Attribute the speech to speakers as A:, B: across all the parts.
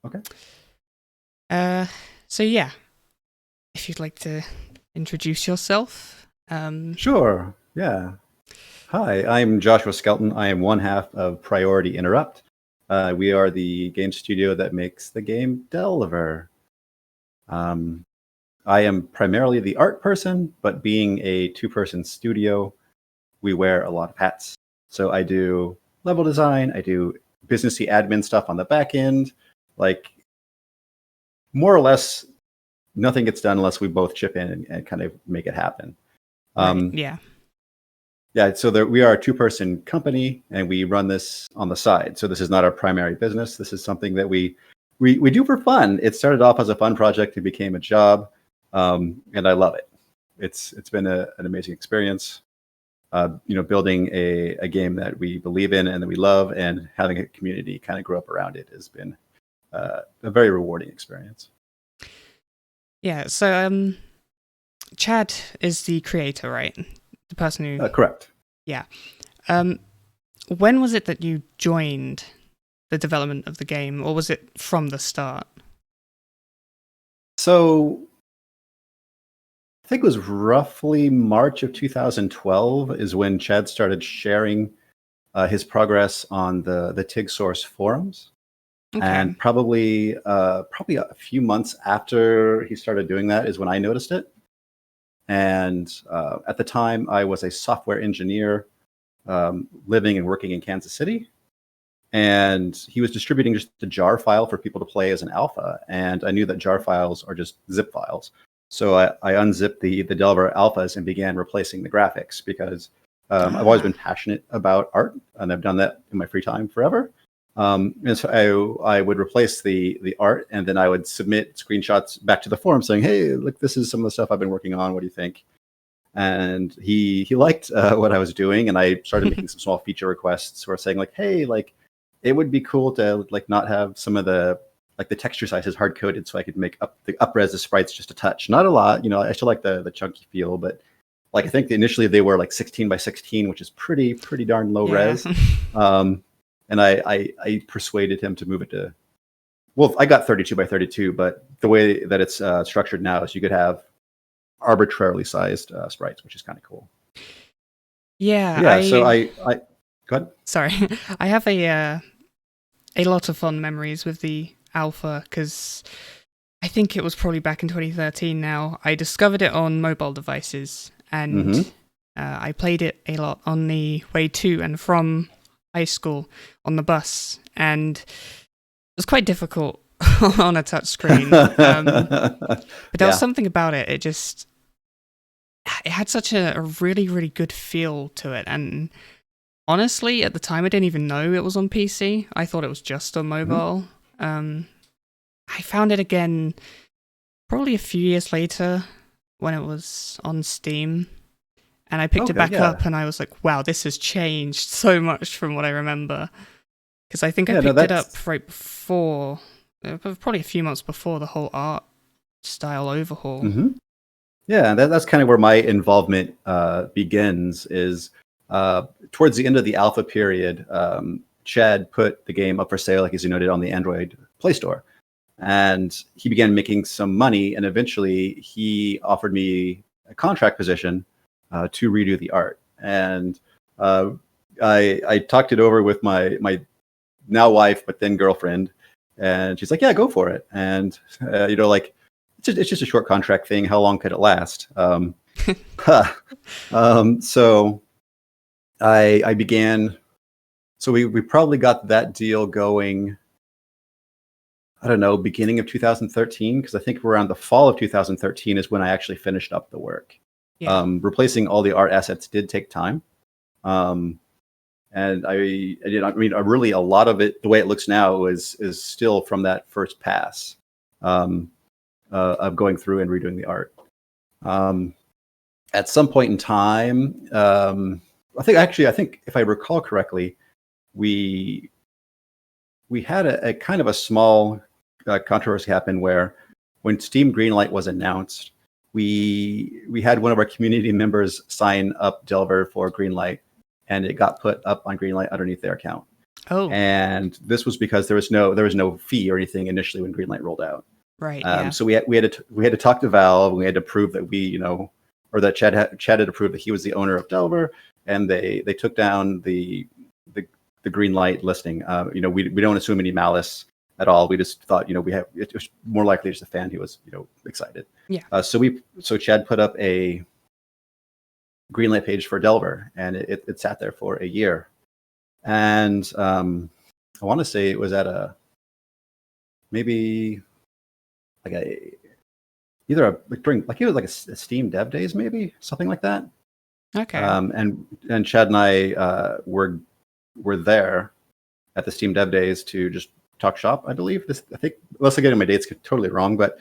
A: Okay.
B: Uh, so yeah, if you'd like to introduce yourself.
A: Sure. Yeah. Hi, I'm Joshua Skelton. I am one half of Priority Interrupt. We are the game studio that makes the game Delver. Um, I am primarily the art person, but being a two-person studio, we wear a lot of hats. So I do level design, I do businessy admin stuff on the back end. Like, more or less, nothing gets done unless we both chip in and kind of make it happen.
B: Right.
A: Um,
B: Yeah.
A: Yeah, so we are a two-person company, and we run this on the side. So this is not our primary business. This is something that we do for fun. It started off as a fun project. It became a job, and I love it. It's been an amazing experience. Building a game that we believe in and that we love, and having a community kind of grow up around it has been a very rewarding experience.
B: Yeah. So Chad is the creator, right? The person who.
A: Correct.
B: Yeah. Um, when was it that you joined the development of the game, or was it from the start?
A: So I think it was roughly March of 2012 is when Chad started sharing his progress on the TIG source forums.
B: Okay.
A: And probably a few months after he started doing that is when I noticed it. And at the time, I was a software engineer living and working in Kansas City. And he was distributing just the jar file for people to play as an alpha. And I knew that jar files are just zip files. So I unzipped the Delver alphas and began replacing the graphics because I've always been passionate about art, and I've done that in my free time forever. And so I would replace the art, and then I would submit screenshots back to the forum saying, "Hey, look, this is some of the stuff I've been working on. What do you think?" And he liked what I was doing, and I started making some small feature requests where saying like, "Hey, like, it would be cool to like not have some of the texture sizes hard coded, so I could make up-res the sprites just a touch, not a lot. I still like the chunky feel, but like I think initially they were like 16 by 16, which is pretty darn low res." And I persuaded him to move it to, well, I got 32 by 32, but the way that it's structured now is you could have arbitrarily sized sprites, which is kind of cool.
B: Yeah.
A: So I go ahead.
B: Sorry, I have a lot of fond memories with the alpha because I think it was probably back in 2013 now. I discovered it on mobile devices, and I played it a lot on the way to and from high school on the bus, and it was quite difficult on a touchscreen. But there was something about it. It had such a really, really good feel to it. And honestly, at the time, I didn't even know it was on PC. I thought it was just on mobile. I found it again probably a few years later when it was on Steam. And I picked it back up, and I was like, wow, this has changed so much from what I remember. Because I think I picked it up right before, probably a few months before the whole art style overhaul.
A: Mm-hmm. Yeah, that's kind of where my involvement begins, is towards the end of the alpha period, Chad put the game up for sale, like as you noted, on the Android Play Store. And he began making some money, and eventually he offered me a contract position to redo the art. And I talked it over with my now wife, but then girlfriend, and she's like, "Yeah, go for it." And like, it's just a short contract thing. How long could it last? So I began. So we probably got that deal going, I don't know, beginning of 2013, because I think around the fall of 2013 is when I actually finished up the work.
B: Yeah.
A: Replacing all the art assets did take time. And really a lot of it, the way it looks now, is still from that first pass of going through and redoing the art. At some point in time, I think if I recall correctly, we had a kind of a small controversy happen where when Steam Greenlight was announced, we had one of our community members sign up Delver for Greenlight, and it got put up on Greenlight underneath their account.
B: Oh,
A: and this was because there was no fee or anything initially when Greenlight rolled out.
B: right. Yeah.
A: So we had to talk to Valve, and we had to prove that or that Chad had to prove that he was the owner of Delver, and they took down the Greenlight listing. We don't assume any malice at all. We just thought it was more likely just a fan who was excited.
B: Yeah.
A: So Chad put up a Greenlight page for Delver, and it sat there for a year. And I want to say it was at maybe like during it was like a Steam Dev Days, maybe something like that.
B: Okay.
A: And Chad and I were there at the Steam Dev Days to just talk shop. I believe I think, unless I'm getting my dates totally wrong, but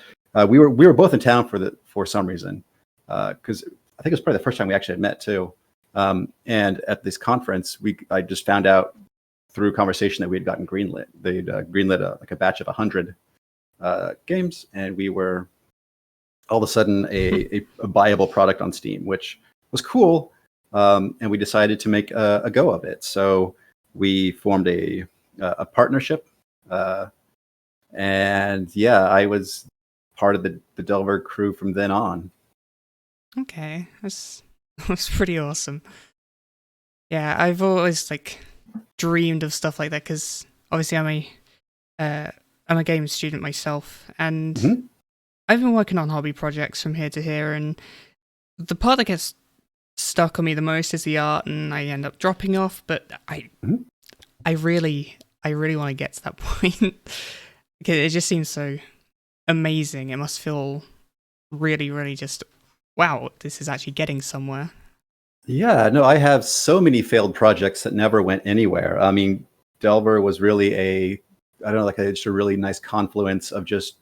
A: we were both in town for some reason, because I think it was probably the first time we actually had met too. And at this conference, I just found out through conversation that we had gotten greenlit. They'd greenlit a batch of 100 games, and we were all of a sudden a buyable product on Steam, which was cool. And we decided to make a go of it. So we formed a partnership, and yeah, I was part of the Delver crew from then on.
B: Okay. That's pretty awesome. Yeah, I've always dreamed of stuff like that because obviously I'm a game student myself, and
A: Mhm.
B: I've been working on hobby projects from here to here, and the part that gets stuck on me the most is the art, and I end up dropping off. But
A: Mhm.
B: I really want to get to that point because it just seems so amazing. It must feel really, really just wow. This is actually getting somewhere.
A: Yeah, no, I have so many failed projects that never went anywhere. I mean, Delver was really I don't know, just a really nice confluence of just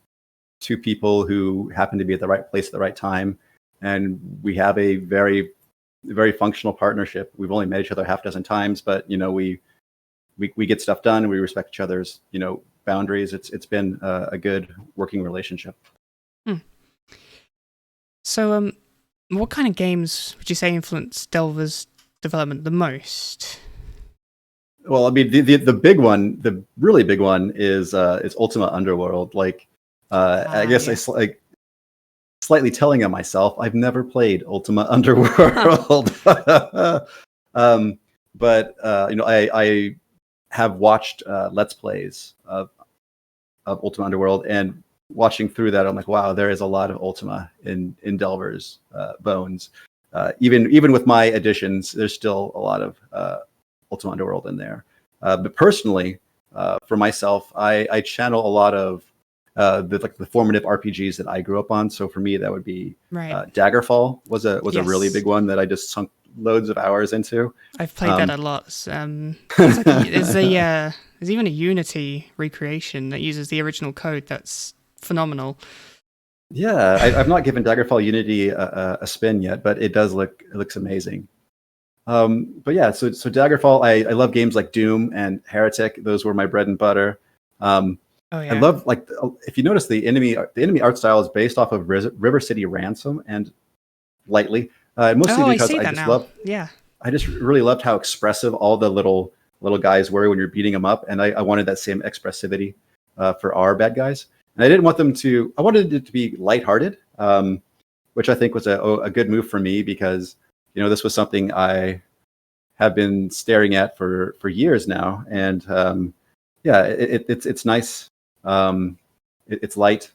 A: two people who happened to be at the right place at the right time. And we have a very, very functional partnership. We've only met each other half a dozen times, but we get stuff done. We respect each other's boundaries. It's been a good working relationship.
B: Hmm. So, what kind of games would you say influenced Delver's development the most?
A: Well, I mean, the big one, the really big one is Ultima Underworld. I guess
B: Yeah.
A: slightly telling on myself, I've never played Ultima Underworld. But I have watched Let's Plays of Ultima Underworld, and watching through that, I'm like, wow, there is a lot of Ultima in Delver's bones. Even with my additions, there's still a lot of Ultima Underworld in there. But personally, for myself, I channel a lot of the formative RPGs that I grew up on. So for me, that would be
B: Right.
A: Daggerfall was a really
B: Yes.
A: big one that I just sunk loads of hours into.
B: I've played that a lot. There's even a Unity recreation that uses the original code. That's phenomenal.
A: Yeah, I've not given Daggerfall Unity a spin yet, but it looks amazing. But yeah, so Daggerfall, I love games like Doom and Heretic. Those were my bread and butter.
B: Oh
A: I
B: yeah.
A: love if you notice the enemy art style is based off of River City Ransom, and lightly, mostly
B: Oh, I
A: because
B: see that now. Yeah.
A: I just really loved how expressive all the little guys were when you're beating them up, and I wanted that same expressivity for our bad guys. And I wanted it to be lighthearted, which I think was a good move for me, because this was something I have been staring at for years now, and yeah, it's nice. It's light.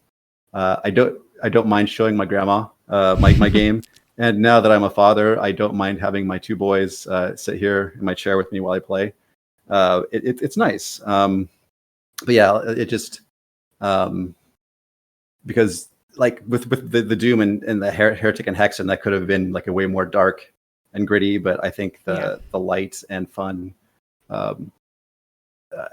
A: I don't mind showing my grandma my game. And now that I'm a father, I don't mind having my two boys sit here in my chair with me while I play. It's nice. But yeah, it just because with the Doom and the Heretic and Hexen, that could have been a way more dark and gritty. But I think the light and fun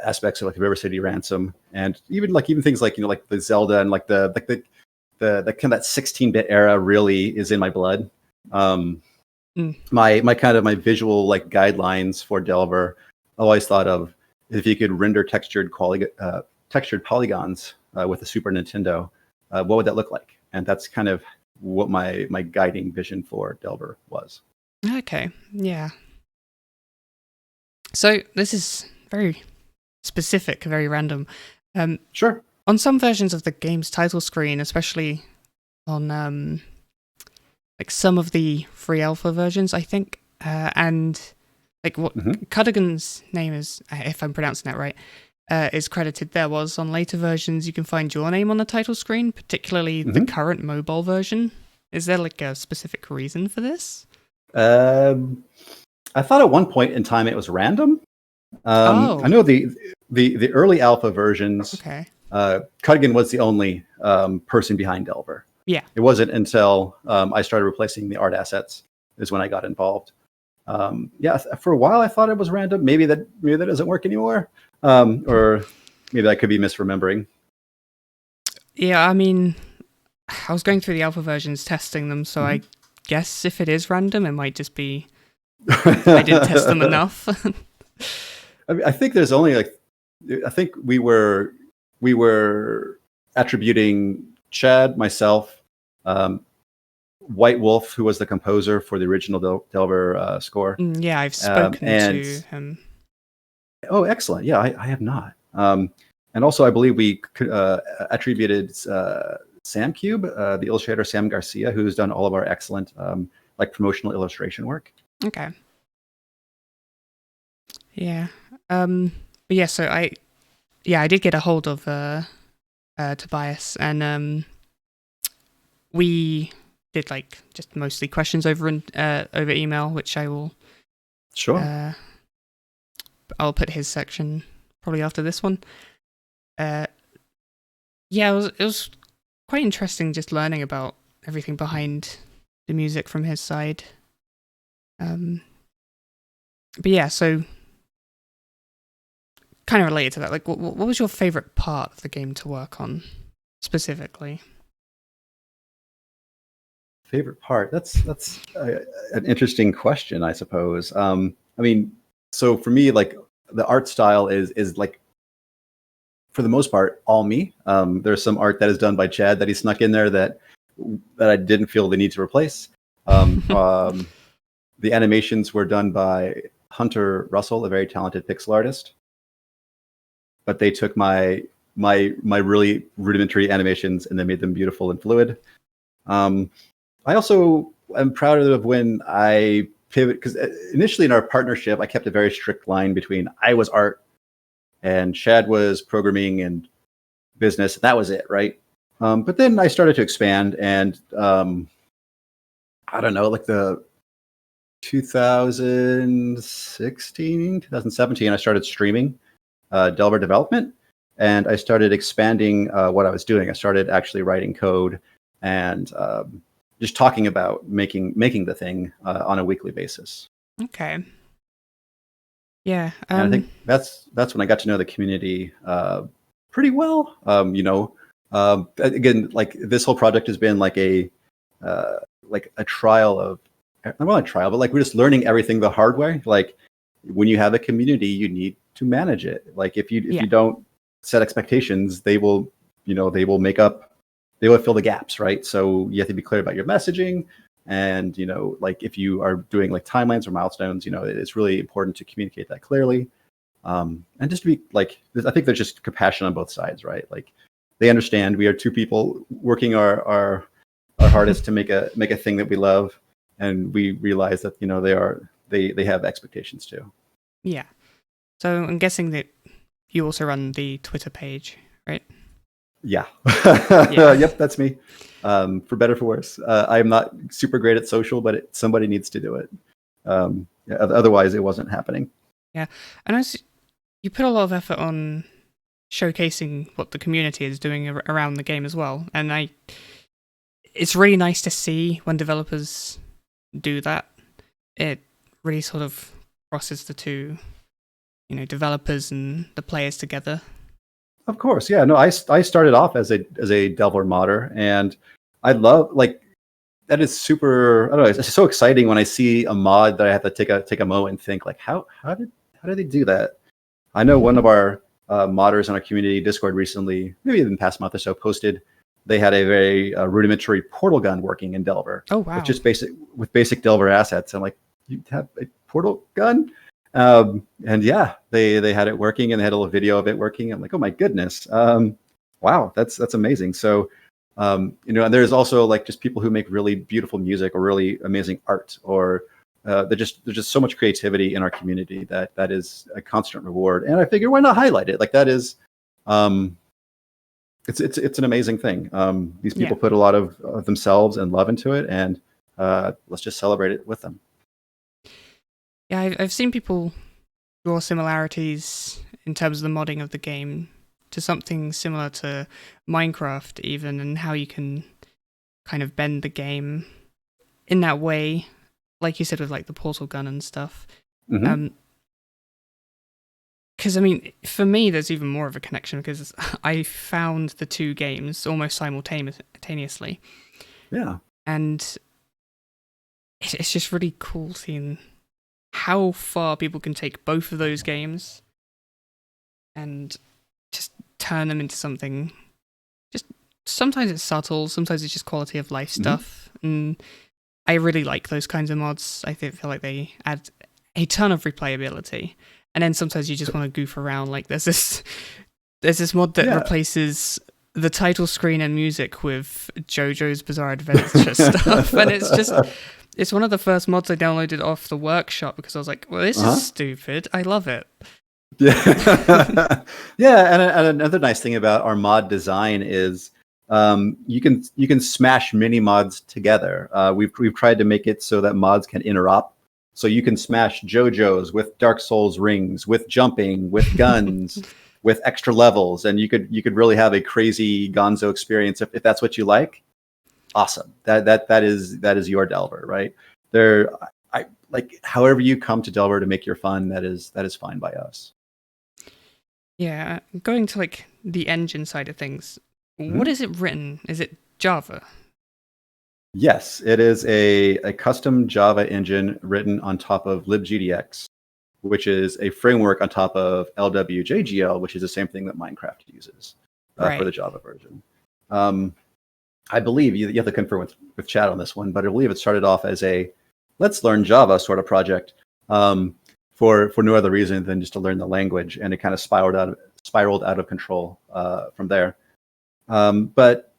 A: aspects of River City Ransom, and even things like the Zelda and the kind of that 16-bit era really is in my blood. My kind of my visual guidelines for Delver, I always thought of, if you could render textured polygons with a Super Nintendo, what would that look like? And that's kind of what my guiding vision for Delver was.
B: Okay. Yeah. So this is very specific, very random.
A: Sure.
B: On some versions of the game's title screen, especially on like some of the free alpha versions, I think, and like what Cudigan's name is, if I'm pronouncing that right, is credited there. Was on later versions, you can find your name on the title screen, particularly the current mobile version. Is there like a specific reason for this?
A: I thought at one point in time it was random. I know the early alpha versions.
B: Okay.
A: Cudigan was the only person behind Delver.
B: Yeah.
A: It wasn't until I started replacing the art assets is when I got involved. For a while I thought it was random. Maybe that doesn't work anymore, or maybe I could be misremembering.
B: Yeah, I mean, I was going through the alpha versions, testing them, so I guess if it is random, it might just be I didn't test them enough.
A: I think there's only I think we were attributing Chad, myself, White Wolf, who was the composer for the original Delver score.
B: Yeah, I've spoken to him.
A: Oh, excellent. Yeah, I have not. And also, I believe we attributed Sam Cube, the illustrator Sam Garcia, who's done all of our excellent promotional illustration work.
B: Okay. Yeah. But yeah, so I did get a hold of Tobias, and we did just mostly questions over email, which I will I'll put his section probably after this one. It was quite interesting just learning about everything behind the music from his side. But yeah, so kind of related to that, what was your favorite part of the game to work on specifically?
A: Favorite part? That's an interesting question, I suppose. I mean, so for me, the art style is for the most part all me. There's some art that is done by Chad that he snuck in there that I didn't feel the need to replace. The animations were done by Hunter Russell, a very talented pixel artist, but they took my really rudimentary animations and they made them beautiful and fluid. I also am proud of when I pivot, because initially in our partnership, I kept a very strict line between I was art and Chad was programming and business. That was it, right? But then I started to expand, and I don't know, the 2016, 2017, I started streaming Delver development, and I started expanding what I was doing. I started actually writing code and just talking about making the thing on a weekly basis.
B: Okay. Yeah.
A: And I think that's when I got to know the community pretty well. Again, this whole project has been a trial of, not a trial, but we're just learning everything the hard way. When you have a community, you need to manage it. If you don't set expectations, they will fill the gaps, right? So you have to be clear about your messaging, and if you are doing timelines or milestones, it's really important to communicate that clearly, and just to be I think there's just compassion on both sides, right? They understand we are two people working our hardest to make a thing that we love, and we realize that they have expectations too.
B: Yeah. So I'm guessing that you also run the Twitter page, right?
A: Yeah. Yep, that's me. For better, for worse. I'm not super great at social, but somebody needs to do it. Otherwise, it wasn't happening.
B: Yeah. And you put a lot of effort on showcasing what the community is doing around the game as well. And it's really nice to see when developers do that. It really sort of crosses the two, developers and the players together.
A: Of course, yeah. No, I started off as a Delver modder, and I love that is super. I don't know. It's so exciting when I see a mod that I have to take a moment and think how did they do that? I know one of our modders in our community Discord recently, maybe in the past month or so, posted they had a very rudimentary portal gun working in Delver.
B: Oh wow!
A: With basic Delver assets. I'm like, you have a portal gun? And yeah, they had it working, and they had a little video of it working. I'm like, oh my goodness, wow, that's amazing. So, and there's also like just people who make really beautiful music or really amazing art, or there's just so much creativity in our community that is a constant reward. And I figure, why not highlight it? Like that is, it's an amazing thing. These people put a lot of themselves and love into it, and let's just celebrate it with them.
B: Yeah, I've seen people draw similarities in terms of the modding of the game to something similar to Minecraft even, and how you can kind of bend the game in that way, like you said with like the portal gun and stuff.
A: Mm-hmm.
B: Because I mean, for me, there's even more of a connection because I found the two games almost simultaneously.
A: Yeah.
B: And it's just really cool seeing how far people can take both of those games and just turn them into something. Just sometimes it's subtle, sometimes it's just quality of life stuff. And I really like those kinds of mods. I feel like they add a ton of replayability. And then sometimes you just want to goof around. Like there's this mod that replaces the title screen and music with JoJo's Bizarre Adventure stuff, and it's one of the first mods I downloaded off the workshop because I was like, well, this is stupid. I love it.
A: Yeah, yeah. And another nice thing about our mod design is you can smash mini mods together. We've tried to make it so that mods can interop. So you can smash JoJo's with Dark Souls rings, with jumping, with guns, with extra levels, and you could really have a crazy Gonzo experience if that's what you like. Awesome. That is your Delver, right? I like however you come to Delver to make your fun. That is fine by us.
B: Yeah, going to like the engine side of things. What is it written? Is it Java?
A: Yes, it is a custom Java engine written on top of libgdx, which is a framework on top of LWJGL, which is the same thing that Minecraft uses for the Java version. I believe you have to confirm with chat on this one, but I believe it started off as a let's learn Java sort of project for no other reason than just to learn the language, and it kind of spiraled out of control from there. But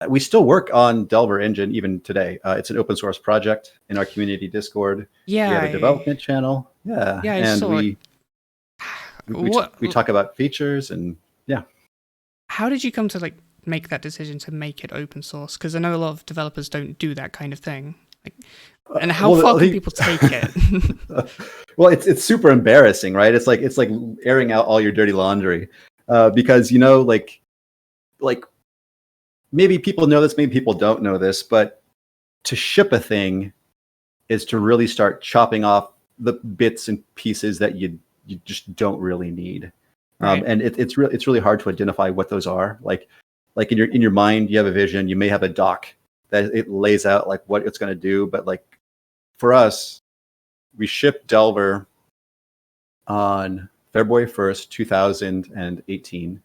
A: we still work on Delver Engine even today. It's an open source project in our community Discord.
B: Yeah,
A: we have a development channel. Yeah, and we talk about features and yeah.
B: How did you come to like make that decision to make it open source? Because I know a lot of developers don't do that kind of thing. Like, and how far can people take it?
A: Well, it's super embarrassing, right? It's like airing out all your dirty laundry because like. Maybe people know this, maybe people don't know this, but to ship a thing is to really start chopping off the bits and pieces that you just don't really need. Right. And it's really hard to identify what those are. Like in your mind, you have a vision, you may have a doc that it lays out like what it's going to do. But like for us, we shipped Delver on February 1st, 2018.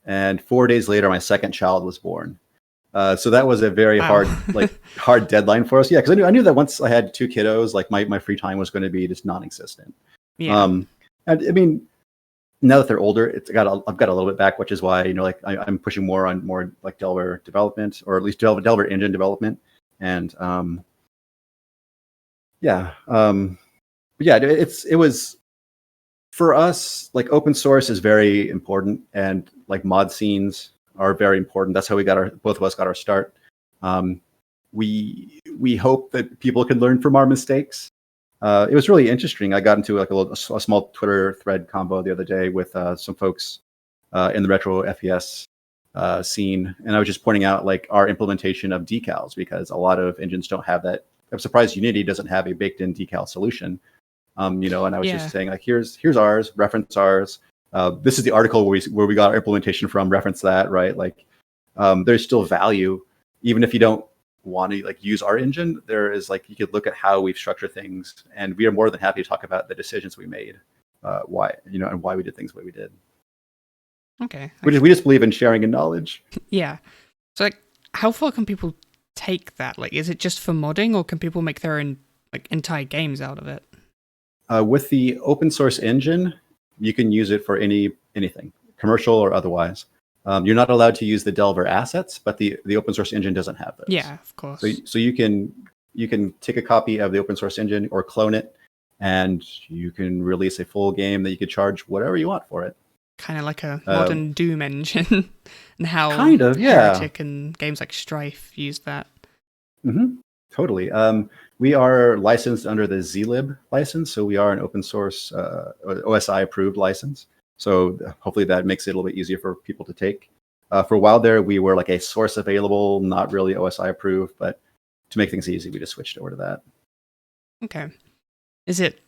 A: And 4 days later, my second child was born. So that was a very hard deadline for us. Yeah, because I knew that once I had two kiddos, like my free time was going to be just non-existent. Yeah. And I mean, now that they're older, I've got a little bit back, which is why I'm pushing more like Delver development, or at least Delver engine development, and it was. For us, like open source is very important, and like mod scenes are very important. That's how both of us got our start. We hope that people can learn from our mistakes. It was really interesting. I got into like a small Twitter thread combo the other day with some folks in the retro FES scene, and I was just pointing out like our implementation of decals, because a lot of engines don't have that. I'm surprised Unity doesn't have a baked-in decal solution. And I was just saying like, here's ours, reference ours. This is the article where we got our implementation from, reference that, right? Like, there's still value, even if you don't want to like use our engine. There is like, you could look at how we've structured things, and we are more than happy to talk about the decisions we made, why we did things the way we did.
B: Okay.
A: We just believe in sharing and knowledge.
B: Yeah. So like, how far can people take that? Like, is it just for modding, or can people make their own like entire games out of it?
A: With the open source engine, you can use it for anything, commercial or otherwise. You're not allowed to use the Delver assets, but the open source engine doesn't have those.
B: Yeah, of course.
A: So you can take a copy of the open source engine or clone it, and you can release a full game that you could charge whatever you want for it.
B: Kind of like a modern Doom engine, and how
A: kind of, yeah.
B: Heretic and games like Strife use that.
A: Mm-hmm. Totally. We are licensed under the zlib license, so we are an open source OSI approved license. So hopefully that makes it a little bit easier for people to take. For a while there, we were like a source available, not really OSI approved, but to make things easy, we just switched over to that.
B: Okay. Is it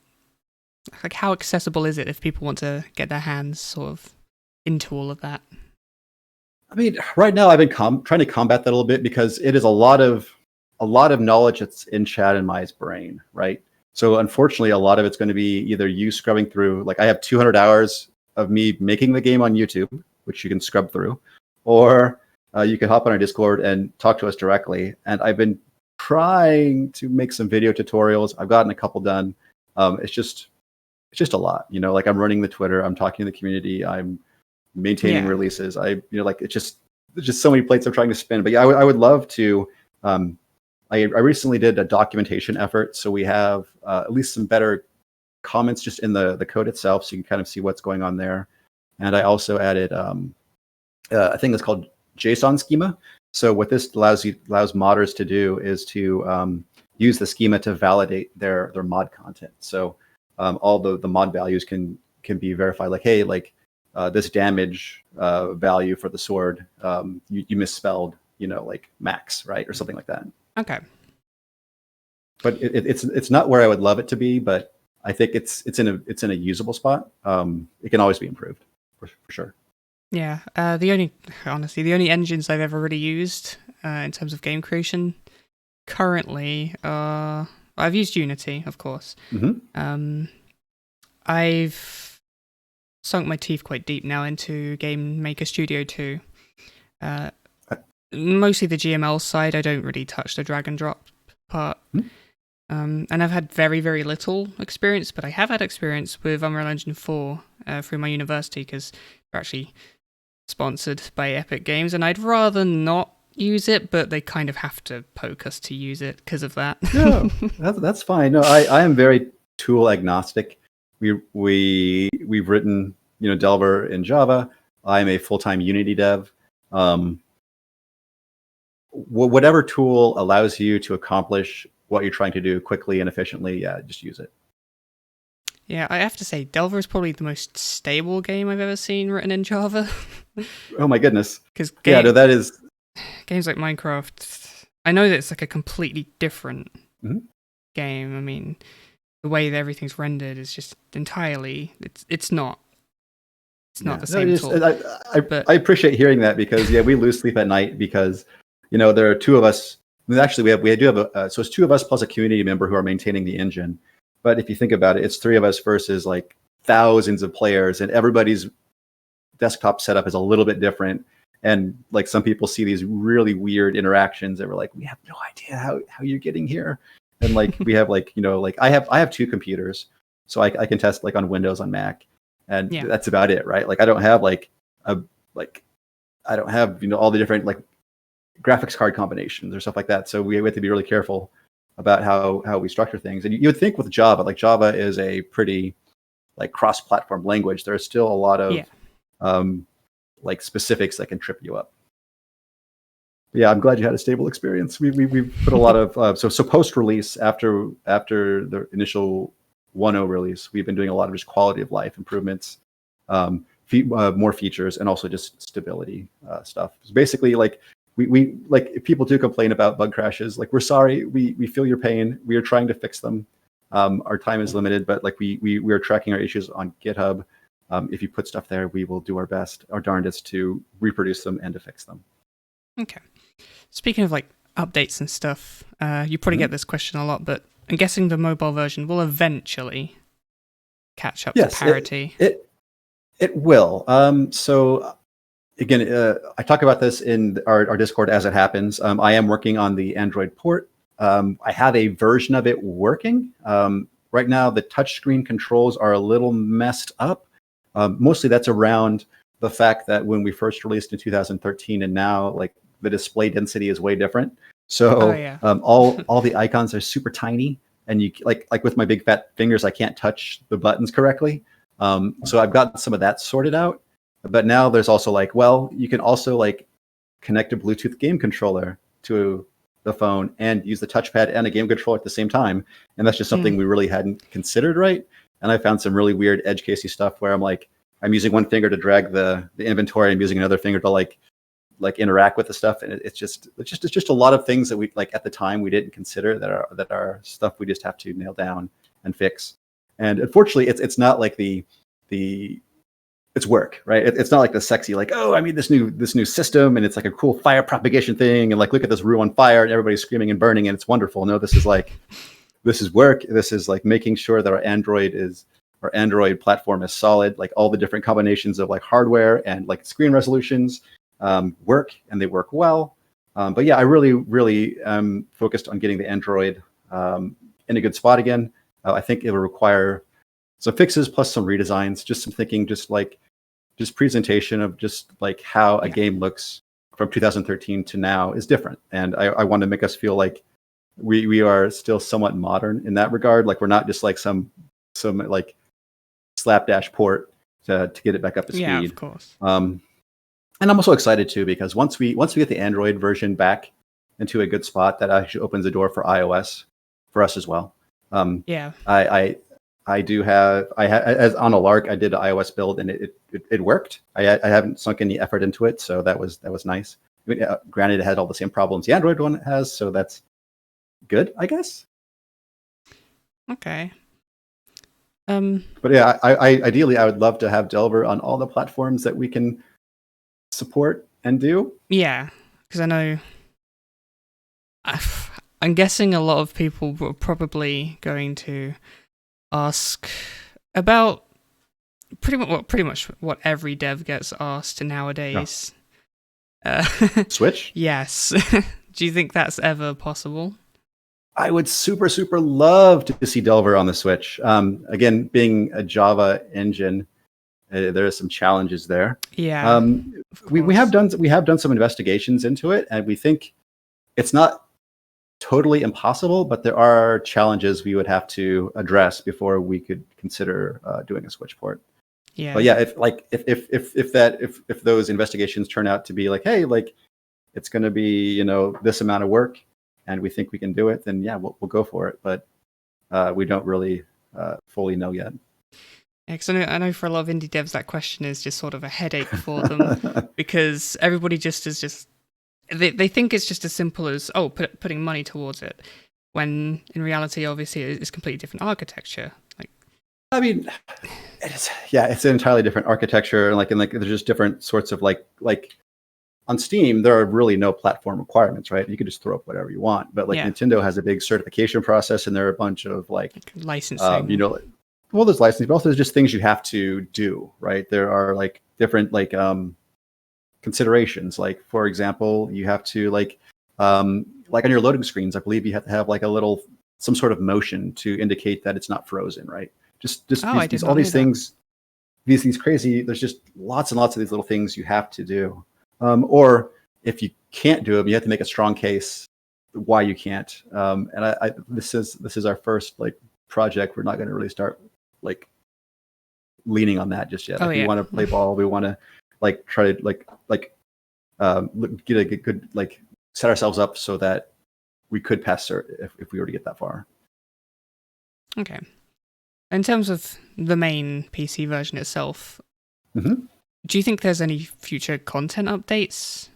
B: like, how accessible is it if people want to get their hands sort of into all of that?
A: I mean, right now I've been trying to combat that a little bit because it is a lot of knowledge that's in Chad and Mai's brain, right? So unfortunately, a lot of it's going to be either you scrubbing through, like I have 200 hours of me making the game on YouTube, which you can scrub through, or you can hop on our Discord and talk to us directly. And I've been trying to make some video tutorials. I've gotten a couple done. It's just a lot, like I'm running the Twitter, I'm talking to the community, I'm maintaining releases. There's just so many plates I'm trying to spin. But yeah, I would love to. I recently did a documentation effort, so we have at least some better comments just in the code itself, so you can kind of see what's going on there. And I also added a thing that's called JSON schema. So what this allows modders to do is to use the schema to validate their mod content. So all the mod values can be verified. Like, hey, this damage value for the sword, you misspelled, like max, right, or something like that.
B: Okay.
A: But it's not where I would love it to be, but I think it's in a usable spot. It can always be improved for sure.
B: Yeah. The only engines I've ever really used in terms of game creation currently, I've used Unity, of course.
A: Mm-hmm.
B: I've sunk my teeth quite deep now into Game Maker Studio 2. Mostly the GML side. I don't really touch the drag and drop part. And I've had very, very little experience, but I have had experience with Unreal Engine 4 through my university because they're actually sponsored by Epic Games, and I'd rather not use it, but they kind of have to poke us to use it because of that.
A: No, that's fine. No, I am very tool agnostic. We've written Delver in Java. I'm a full-time Unity dev. Whatever tool allows you to accomplish what you're trying to do quickly and efficiently, just use it.
B: Yeah, I have to say, Delver is probably the most stable game I've ever seen written in Java.
A: Oh my goodness.
B: Because
A: that is...
B: games like Minecraft, I know that it's like a completely different game. I mean, the way that everything's rendered is just entirely... It's not the same at all.
A: I appreciate hearing that because, we lose sleep at night because, there are two of us. Actually, we do have so it's two of us plus a community member who are maintaining the engine. But if you think about it, it's three of us versus like thousands of players, and everybody's desktop setup is a little bit different. And like some people see these really weird interactions that we're like, we have no idea how you're getting here. And like we have I have two computers, so I can test like on Windows, on Mac, and that's about it, right? Like I don't have I don't have all the different like graphics card combinations or stuff like that. So we have to be really careful about how we structure things. And you would think with Java, like Java is a pretty like cross-platform language. There's still a lot of like specifics that can trip you up. But yeah, I'm glad you had a stable experience. We put a lot of so post-release after the initial 1.0 release, we've been doing a lot of just quality of life improvements, more features, and also just stability stuff. So basically, like we like if people do complain about bug crashes, like we're sorry, we feel your pain. We are trying to fix them. Our time is limited, but like we are tracking our issues on GitHub. If you put stuff there, we will do our best, our darndest to reproduce them and to fix them.
B: Okay. Speaking of like updates and stuff, you probably get this question a lot, but I'm guessing the mobile version will eventually catch up to parity.
A: It will. So again, I talk about this in our Discord as it happens. I am working on the Android port. I have a version of it working. right now the touchscreen controls are a little messed up. Mostly that's around the fact that when we first released in 2013 and now, like, the display density is way different. So all the icons are super tiny, and you like with my big fat fingers, I can't touch the buttons correctly. So I've got some of that sorted out. But now there's also like, well, you can also like connect a Bluetooth game controller to the phone and use the touchpad and a game controller at the same time. And that's just something we really hadn't considered, right? And I found some really weird edge casey stuff where I'm using one finger to drag the inventory, I'm using another finger to like interact with the stuff, and it's just a lot of things that we like at the time we didn't consider that are stuff we just have to nail down and fix. And unfortunately, it's not like the it's work, right? It's not like the sexy, like, oh, I mean this new system, and it's like a cool fire propagation thing, and like, look at this room on fire, and everybody's screaming and burning, and it's wonderful. No, this is work. This is like making sure that our Android platform is solid, like all the different combinations of like hardware and like screen resolutions work, and they work well. But yeah, I really focused on getting the Android in a good spot again. I think it will require some fixes plus some redesigns, just some thinking, just presentation of just like how a game looks from 2013 to now is different. And I want to make us feel like we are still somewhat modern in that regard. Like, we're not just like some like slapdash port to get it back up to speed.
B: Yeah, of course.
A: And I'm also excited too, because once we get the Android version back into a good spot, that actually opens the door for iOS for us as well. I do have as on a lark, I did an iOS build, and it worked. I haven't sunk any effort into it, so that was nice. I mean, granted, it had all the same problems the Android one has, so that's good, I guess.
B: Okay.
A: But yeah, I ideally I would love to have Delver on all the platforms that we can support and do.
B: Yeah, because I know I'm guessing a lot of people were probably going to ask about pretty much what every dev gets asked nowadays.
A: Switch?
B: Yes. Do you think that's ever possible?
A: I would super love to see Delver on the Switch. Again, being a Java engine, there are some challenges there.
B: Yeah.
A: We have done some investigations into it, and we think it's not totally impossible, but there are challenges we would have to address before we could consider doing a Switch port.
B: Yeah.
A: But yeah, if those investigations turn out to be like, hey, like it's going to be this amount of work, and we think we can do it, then yeah, we'll go for it. But we don't really fully know yet.
B: Yeah, because I know for a lot of indie devs that question is just sort of a headache for them because everybody they think it's just as simple as putting money towards it, when in reality, obviously, it's completely different architecture. Like,
A: I mean, it's an entirely different architecture, and there's just different sorts of like on Steam, there are really no platform requirements, right? You can just throw up whatever you want, but Nintendo has a big certification process, and there are a bunch of like
B: licensing.
A: Well, there's licensing, but also there's just things you have to do, right? There are like different considerations. Like, for example, you have to like on your loading screens, I believe you have to have like some sort of motion to indicate that it's not frozen, right? Just all these things, these crazy. There's just lots and lots of these little things you have to do. Or if you can't do them, you have to make a strong case why you can't. And this is our first like project. We're not going to really start like leaning on that just yet. We want to play ball. We want to like try to get a good like set ourselves up so that we could pass cert if we were to get that far.
B: Okay. In terms of the main PC version itself, do you think there's any future content updates?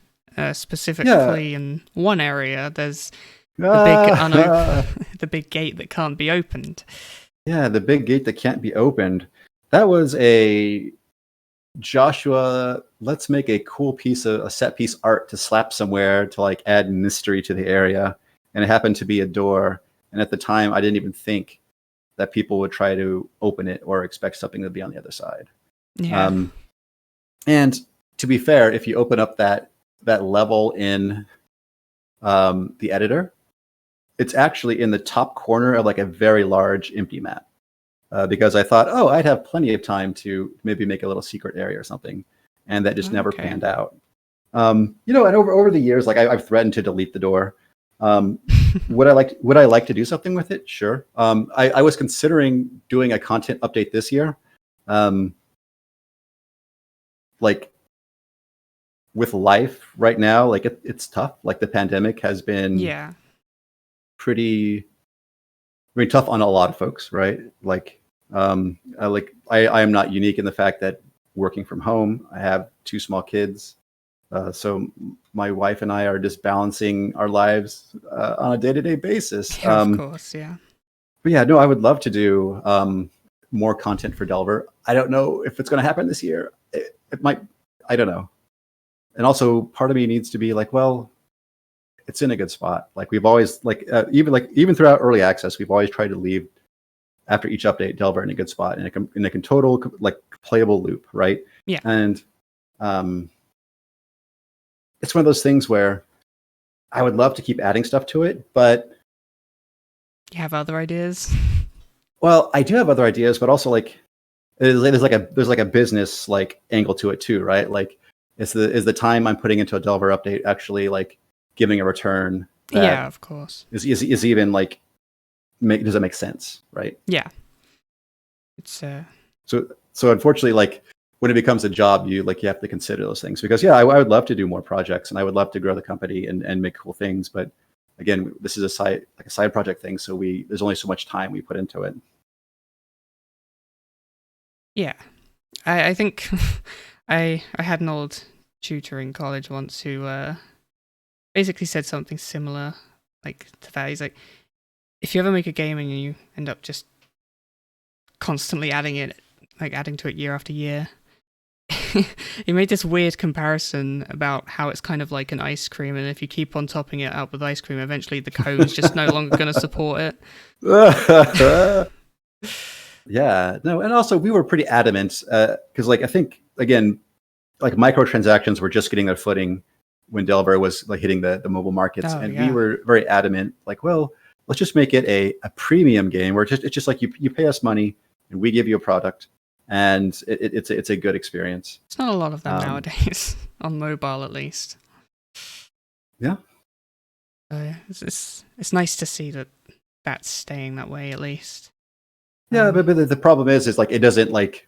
B: Specifically in one area, there's the big gate that can't be opened.
A: Yeah, the big gate that can't be opened. That was a Joshua, let's make a cool a set piece art to slap somewhere to like add mystery to the area. And it happened to be a door. And at the time, I didn't even think that people would try to open it or expect something to be on the other side.
B: Yeah.
A: And to be fair, if you open up that level in the editor, it's actually in the top corner of like a very large empty map. Because I thought, oh, I'd have plenty of time to maybe make a little secret area or something, and that just never panned out. And over the years, like I've threatened to delete the door. Would I like to do something with it? Sure. I was considering doing a content update this year. Like with life right now, like it's tough. Like the pandemic has been pretty tough on a lot of folks, right? Like I am not unique in the fact that working from home, I have 2 small kids. So my wife and I are just balancing our lives on a day-to-day basis.
B: Yeah, of course, yeah.
A: But yeah, no, I would love to do more content for Delver. I don't know if it's going to happen this year. It might. I don't know. And also, part of me needs to be like, well, it's in a good spot. Like we've always even throughout early access, we've always tried to leave after each update Delver in a good spot in a total like playable loop, right?
B: Yeah.
A: And it's one of those things where I would love to keep adding stuff to it, but
B: you have other ideas.
A: Well, I do have other ideas, but also like there's like a business like angle to it too, right? Like is the time I'm putting into a Delver update actually like giving a return?
B: Yeah, of course.
A: Is even like does it make sense, right?
B: Yeah. It's
A: so unfortunately, like when it becomes a job, you have to consider those things because I would love to do more projects and I would love to grow the company and make cool things, but again, this is a side project thing, so there's only so much time we put into it.
B: Yeah, I think I had an old tutor in college once who basically said something similar like to that. He's like, if you ever make a game and you end up just constantly adding to it year after year, he made this weird comparison about how it's kind of like an ice cream, and if you keep on topping it up with ice cream, eventually the cone's just no longer going to support it.
A: Yeah, no, and also we were pretty adamant because like I think again, like microtransactions were just getting their footing when Delver was like hitting the mobile markets, we were very adamant, like, well, let's just make it a premium game where it's just like you pay us money and we give you a product. And it's a good experience.
B: It's not a lot of them nowadays, on mobile at least.
A: Yeah.
B: It's nice to see that that's staying that way at least.
A: Yeah, but the problem is like it doesn't like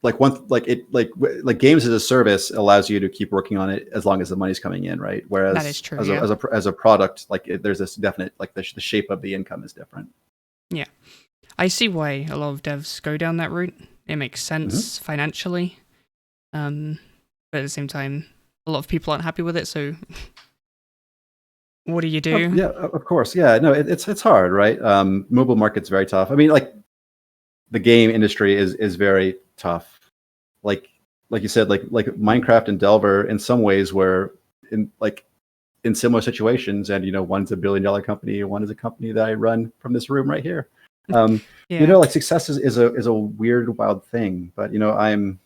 A: games as a service allows you to keep working on it as long as the money's coming in, right? Whereas
B: that is true,
A: as a product, like there's this definite like the shape of the income is different.
B: Yeah, I see why a lot of devs go down that route. It makes sense financially, but at the same time, a lot of people aren't happy with it. So, what do you do?
A: Yeah, of course. Yeah, no, it's hard, right? Mobile market's very tough. I mean, like the game industry is very tough. Like you said, like Minecraft and Delver in some ways were in similar situations, and one's a $1 billion company, one is a company that I run from this room right here. Like success is a weird, wild thing, but I'm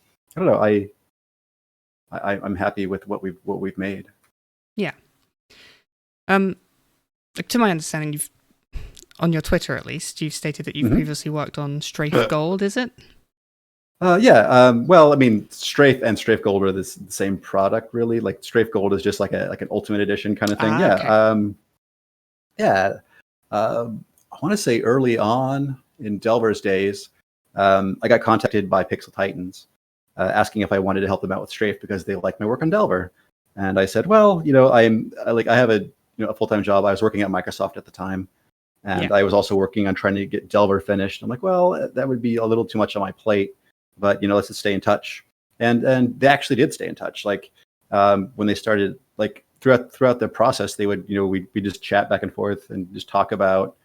A: happy with what we've made.
B: Yeah. Like to my understanding, you've on your Twitter at least, you've stated that you've previously worked on Strafe Gold, is it?
A: Yeah. Well, I mean, Strafe and Strafe Gold are the same product, really. Like Strafe Gold is just like an Ultimate Edition kind of thing. Okay. I want to say early on in Delver's days, I got contacted by Pixel Titans asking if I wanted to help them out with Strafe because they liked my work on Delver. And I said, well, I have a full-time job. I was working at Microsoft at the time. And I was also working on trying to get Delver finished. I'm like, well, that would be a little too much on my plate, but let's just stay in touch. And they actually did stay in touch. Like when they started, like throughout the process, they would, we just chat back and forth and just talk about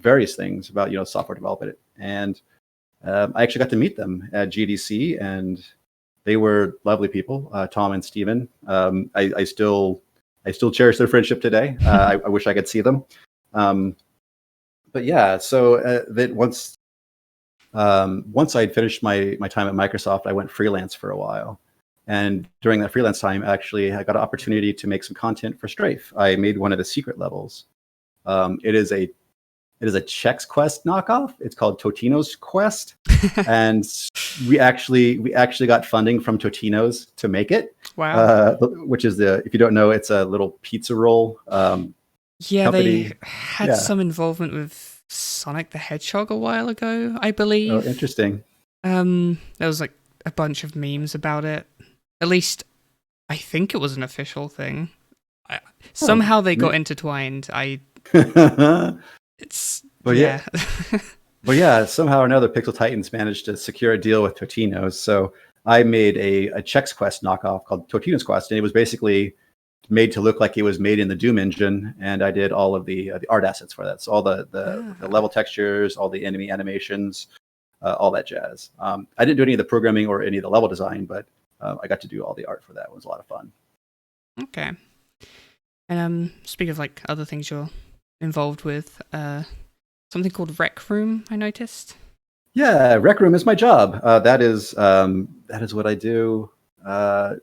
A: various things about software development. And I actually got to meet them at GDC, and they were lovely people, Tom and Steven. I still cherish their friendship today. I wish I could see them. But yeah, so that once I'd finished my time at Microsoft, I went freelance for a while. And during that freelance time, actually, I got an opportunity to make some content for Strafe. I made one of the secret levels. It is a Chex Quest knockoff. It's called Totino's Quest, and we actually got funding from Totino's to make it.
B: Wow.
A: Which is if you don't know, it's a little pizza roll
B: Yeah,
A: company.
B: they had
A: Yeah.
B: some involvement with Sonic the Hedgehog a while ago, I
A: Oh,
B: believe.
A: interesting.
B: There was like a bunch of memes about it. At least I think it was an official thing. Somehow they got intertwined. It's
A: But
B: yeah.
A: But yeah, somehow or another, Pixel Titans managed to secure a deal with Totino's. So I made a Chex Quest knockoff called Totino's Quest, and it was basically made to look like it was made in the Doom engine. And I did all of the art assets for that. So all the level textures, all the enemy animations, all that jazz. I didn't do any of the programming or any of the level design, but I got to do all the art for that. It was a lot of fun.
B: Okay. And speaking of like other things you're involved with, something called Rec Room, I noticed.
A: Yeah, Rec Room is my job. That is what I do. 40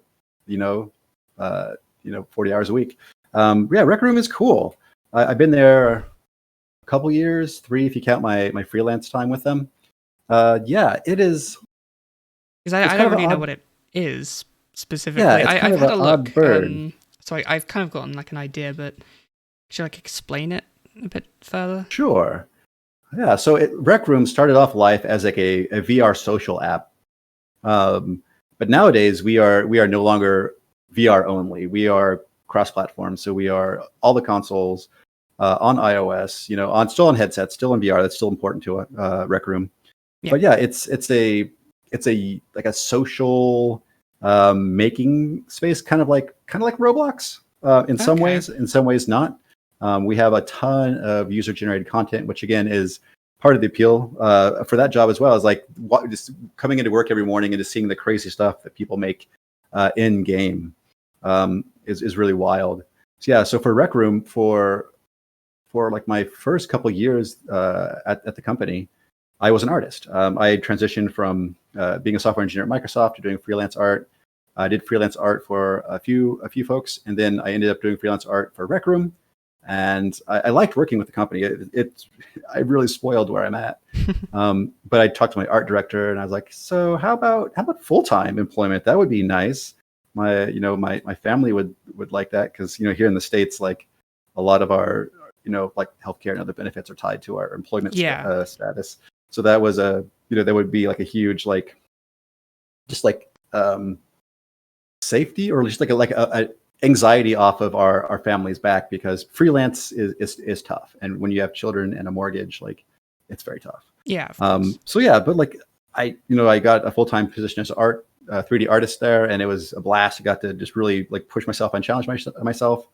A: hours a week. Yeah, Rec Room is cool. I've been there a couple years, 3 if you count my freelance time with them. Yeah, it is.
B: Because I don't really know what it is specifically.
A: Yeah, it's kind
B: I've
A: of
B: had
A: an
B: a
A: odd
B: look.
A: bird.
B: So I've kind of gotten like an idea, but could you like explain it a bit further?
A: Sure. Yeah, so Rec Room started off life as like a VR social app, but nowadays we are no longer VR only. We are cross-platform, so we are all the consoles on iOS. Still on headsets, still in VR. That's still important to Rec Room. Yeah. But yeah, it's a like a social making space, kind of like Roblox in some ways. In some ways, not. We have a ton of user-generated content, which again is part of the appeal for that job as well. Is like just coming into work every morning and just seeing the crazy stuff that people make in game is really wild. So yeah, so for Rec Room, for like my first couple years at the company, I was an artist. I transitioned from being a software engineer at Microsoft to doing freelance art. I did freelance art for a few folks, and then I ended up doing freelance art for Rec Room. And I liked working with the company. I really spoiled where I'm at. But I talked to my art director, and I was like, "So how about full-time employment? That would be nice. My family would like that, because here in the States, like a lot of our like healthcare and other benefits are tied to our employment status. So that was that would be like a huge safety, or just like a anxiety off of our family's back, because freelance is tough, and when you have children and a mortgage, like it's very tough.
B: Yeah. Of course.
A: So yeah, but like I got a full-time position as an 3D artist there, and it was a blast. I got to just really like push myself and challenge myself.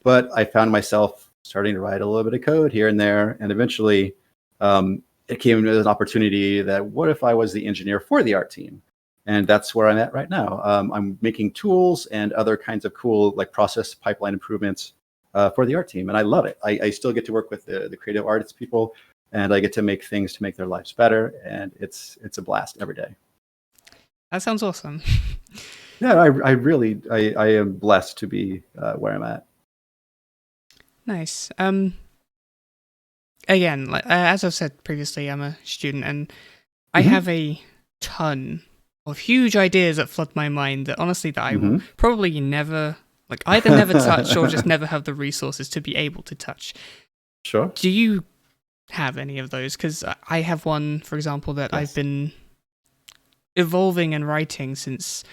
A: But I found myself starting to write a little bit of code here and there, and eventually it came as an opportunity that what if I was the engineer for the art team? And that's where I'm at right now. I'm making tools and other kinds of cool like process pipeline improvements for the art team, and I love it. I still get to work with the creative artists people, and I get to make things to make their lives better, and it's a blast every day.
B: That sounds awesome.
A: Yeah, I really am blessed to be where I'm at.
B: Nice. Again, like, as I've said previously, I'm a student, and I have a ton of huge ideas that flood my mind that honestly that I will probably never either never touch or just never have the resources to be able to touch.
A: Sure.
B: Do you have any of those? Because I have one, for example, that I've been evolving and writing since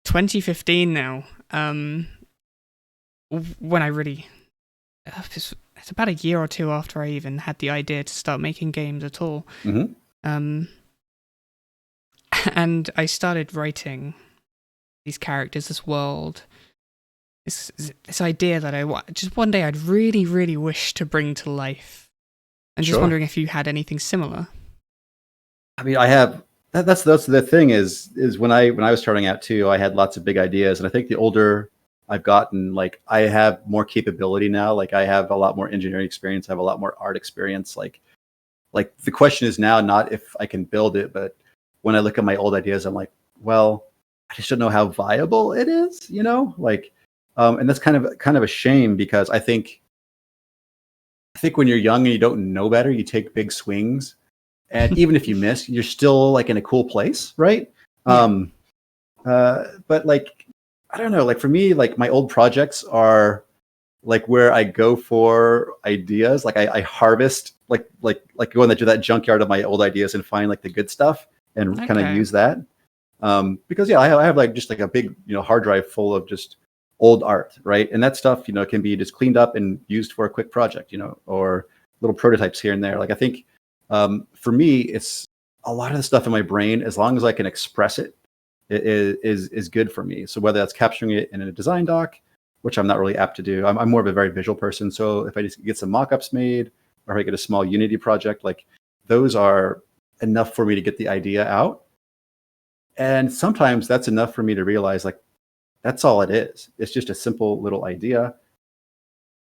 B: 2015 now. When I really it's about a year or two after I even had the idea to start making games at all. And I started writing these characters, this world, this idea that just one day I'd really, really wish to bring to life. And just wondering if you had anything similar.
A: I mean, I have. That's the thing is when I was starting out too, I had lots of big ideas, and I think the older I've gotten, like I have more capability now. Like I have a lot more engineering experience. I have a lot more art experience. Like the question is now not if I can build it, but when I look at my old ideas, I'm like, well, I just don't know how viable it is, and that's kind of a shame, because I think think when you're young and you don't know better, you take big swings, and even if you miss, you're still like in a cool place, right?
B: Yeah.
A: But like, I don't know, like for me, like my old projects are like where I go for ideas. Like I harvest, like go into that junkyard of my old ideas and find like the good stuff and kind of
B: Okay.
A: use that. Because yeah, I have like just like a big, hard drive full of just old art, right? And that stuff, can be just cleaned up and used for a quick project, or little prototypes here and there. Like I think for me, it's a lot of the stuff in my brain, as long as I can express it, is good for me. So whether that's capturing it in a design doc, which I'm not really apt to do. I'm more of a very visual person. So if I just get some mock-ups made, or if I get a small Unity project, like those are enough for me to get the idea out. And sometimes that's enough for me to realize like that's all it is. It's just a simple little idea.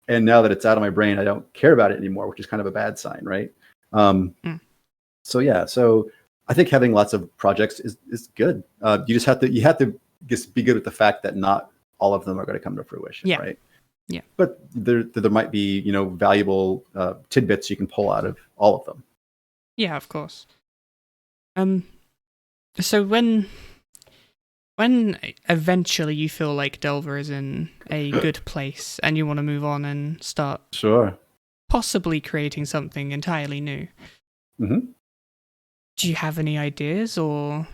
A: And now that it's out of my brain, I don't care about it anymore, which is kind of a bad sign, right? So yeah, so I think having lots of projects is good. You just have to just be good with the fact that not all of them are going to come to fruition, right?
B: Yeah.
A: But there might be valuable tidbits you can pull out of all of them.
B: Yeah, of course. So when eventually you feel like Delver is in a good place and you want to move on and start
A: Sure.
B: possibly creating something entirely new,
A: Mm-hmm.
B: do you have any ideas or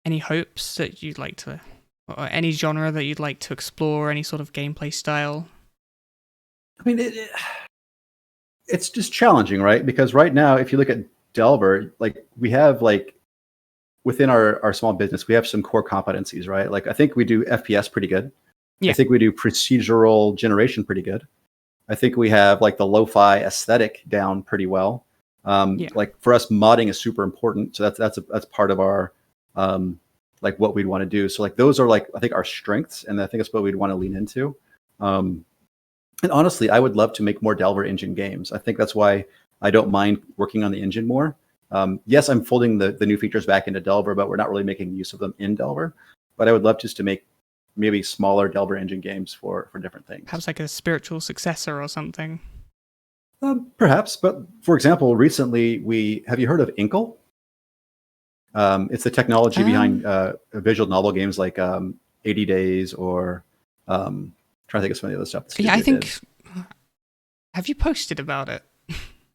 B: any hopes that you'd like to, or any genre that you'd like to explore, any sort of gameplay style?
A: I mean, it's just challenging, right? Because right now, if you look at Delver, like we have like within our small business, we have some core competencies, right? Like I think we do FPS pretty good.
B: Yeah.
A: I think we do procedural generation pretty good. I think we have like the lo-fi aesthetic down pretty well. Like for us, modding is super important. So that's part of our like what we'd want to do. So like those are like I think our strengths, and I think that's what we'd want to lean into. And honestly, I would love to make more Delver engine games. I think that's why I don't mind working on the engine more. Yes, I'm folding the new features back into Delver, but we're not really making use of them in Delver. But I would love just to make maybe smaller Delver engine games for different things.
B: Perhaps like a spiritual successor or something.
A: Perhaps, but for example, recently have you heard of Inkle? It's the technology behind visual novel games like 80 Days or trying to think of some of the other stuff.
B: Yeah, I think. Have you posted about it?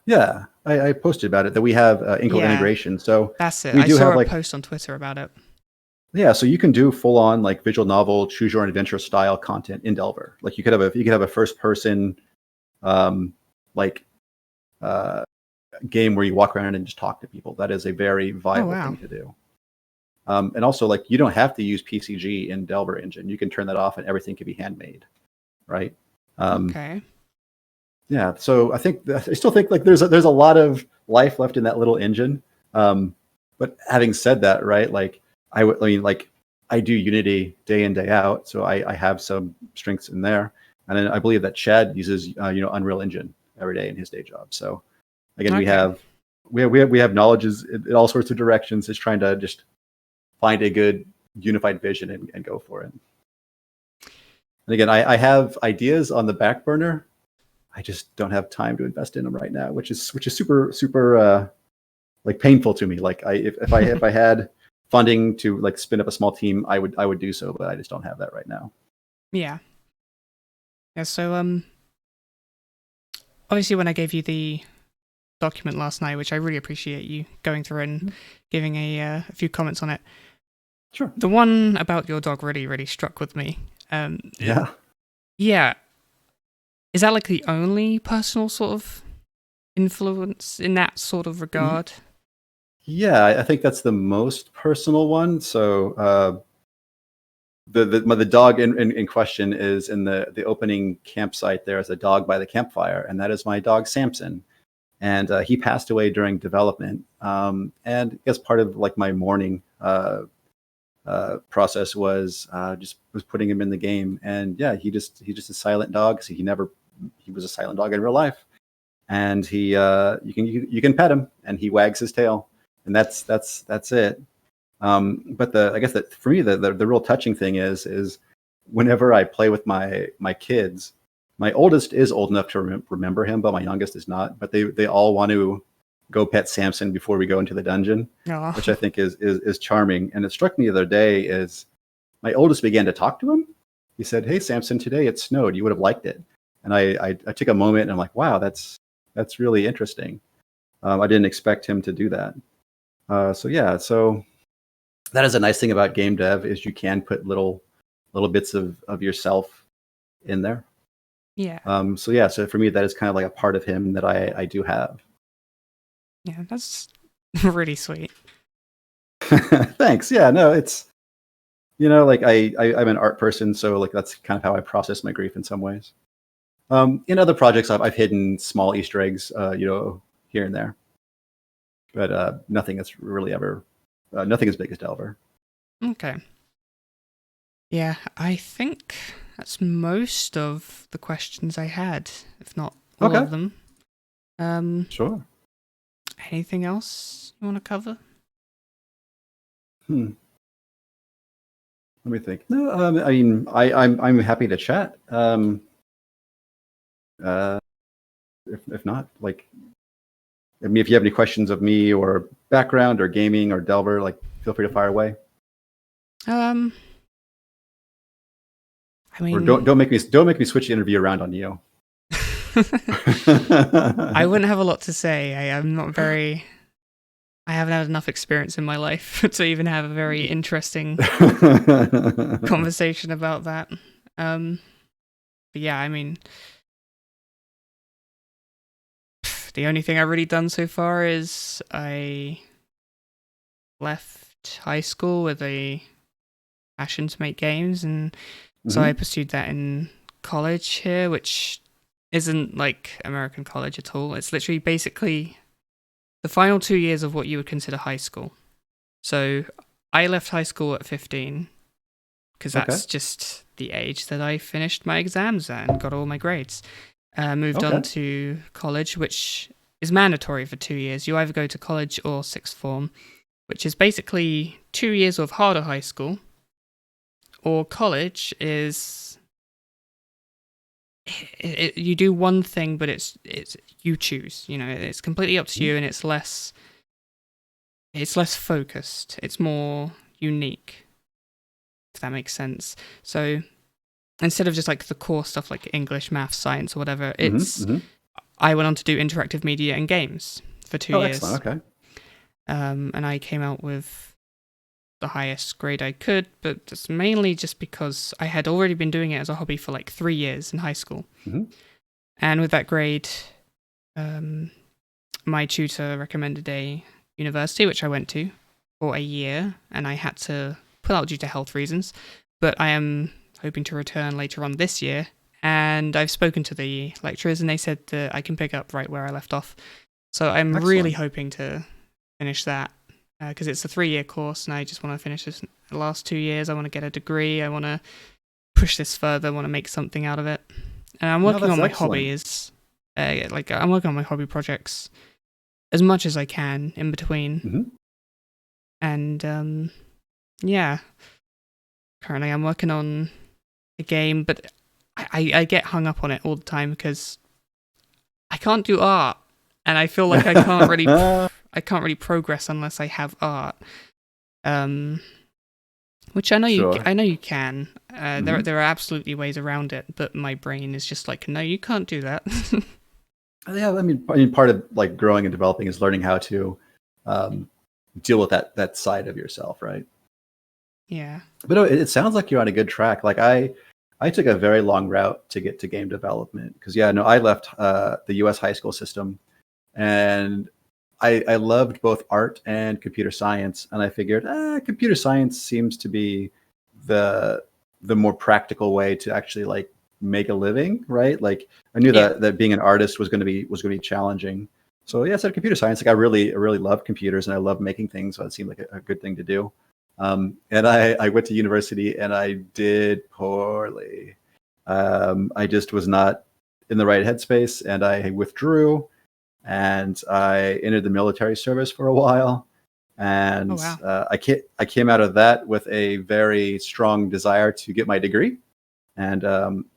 A: Yeah, I posted about it that we have Inkle integration. So
B: that's it.
A: We
B: I
A: do
B: saw
A: have
B: a
A: like
B: post on Twitter about it.
A: Yeah, so you can do full on like visual novel, choose your own adventure style content in Delver. Like you could have a first person like game where you walk around and just talk to people. That is a very viable thing to do. And also like you don't have to use PCG in Delver engine. You can turn that off and everything can be handmade, right?
B: Okay.
A: Yeah, so I still think like there's a lot of life left in that little engine. But having said that, right, like I mean, like I do Unity day in, day out, so I have some strengths in there, and then I believe that Chad uses Unreal Engine every day in his day job. So again, we have knowledges in all sorts of directions, just trying to just find a good unified vision and go for it. And again, I have ideas on the back burner. I just don't have time to invest in them right now, which is super like painful to me. Like if I had funding to like spin up a small team, I would do so, but I just don't have that right now.
B: Yeah. So obviously when I gave you the document last night, which I really appreciate you going through and giving a few comments on it.
A: Sure.
B: The one about your dog really struck with me. Yeah. Is that like the only personal sort of influence in that sort of regard?
A: Yeah, I think that's the most personal one. So the dog in question is in the opening campsite. There is a dog by the campfire, and that is my dog Samson. And he passed away during development. And I guess part of like my mourning process was putting him in the game. And yeah, he just a silent dog. So he was a silent dog in real life. And he you can pet him, and he wags his tail, and that's it. But I guess that for me the real touching thing is whenever I play with my kids, my oldest is old enough to remember him, but my youngest is not. But they all want to go pet Samson before we go into the dungeon,
B: Aw.
A: which I think is charming. And it struck me the other day is my oldest began to talk to him. He said, "Hey, Samson, today it snowed. You would have liked it." And I took a moment and I'm like, wow, that's really interesting. I didn't expect him to do that. So that is a nice thing about game dev is you can put little bits of yourself in there.
B: Yeah.
A: So for me, that is kind of like a part of him that I do have.
B: Yeah, that's really sweet.
A: Thanks. Yeah, no, it's, like I'm an art person, so like that's kind of how I process my grief in some ways. In other projects, I've hidden small Easter eggs, here and there, but nothing is really ever, nothing as big as Delver.
B: Okay. Yeah, I think that's most of the questions I had, if not all of them.
A: Sure.
B: Anything else you want to cover?
A: Let me think. No, I mean, I'm happy to chat. If not, like, I mean, if you have any questions of me or background or gaming or Delver, like, feel free to fire away.
B: I mean,
A: or don't make me switch the interview around on you.
B: I wouldn't have a lot to say. I haven't had enough experience in my life to even have a very interesting conversation about that. But yeah, I mean, the only thing I've really done so far is I left high school with a passion to make games, and so I pursued that in college here, which isn't like American college at all. It's literally basically the final 2 years of what you would consider high school. So I left high school at 15 because that's just the age that I finished my exams and got all my grades. Moved on to college, which is mandatory for 2 years. You either go to college or sixth form, which is basically 2 years of harder high school, or college is you do one thing, but it's you choose. It's completely up to you, and it's less focused. It's more unique, if that makes sense. So instead of just like the core stuff like English, math, science, or whatever, I went on to do interactive media and games for 2 years.
A: Excellent. Okay.
B: And I came out with the highest grade I could, but it's mainly just because I had already been doing it as a hobby for like 3 years in high school. And with that grade, my tutor recommended a university, which I went to for a year, and I had to pull out due to health reasons. But I am hoping to return later on this year, and I've spoken to the lecturers, and they said that I can pick up right where I left off. So I'm really hoping to finish that, because it's a 3-year course, and I just want to finish this the last 2 years. I want to get a degree. I want to push this further. I want to make something out of it. And I'm working on my hobbies. I'm working on my hobby projects as much as I can in between. And yeah, currently I'm working on a game, but I get hung up on it all the time because I can't do art, and I feel like I can't really progress unless I have art. Which I know you can. There are absolutely ways around it, but my brain is just like, no, you can't do that.
A: Yeah, I mean, part of like growing and developing is learning how to deal with that side of yourself, right?
B: Yeah.
A: But no, it sounds like you're on a good track. Like I took a very long route to get to game development because I left the U.S. high school system, and I loved both art and computer science, and I figured computer science seems to be the more practical way to actually like make a living, right? Like I knew that being an artist was going to be challenging. So yeah, I said computer science. Like I really love computers and I love making things, so it seemed like a good thing to do. And I went to university and I did poorly. I just was not in the right headspace, and I withdrew. And I entered the military service for a while, and I came out of that with a very strong desire to get my degree, and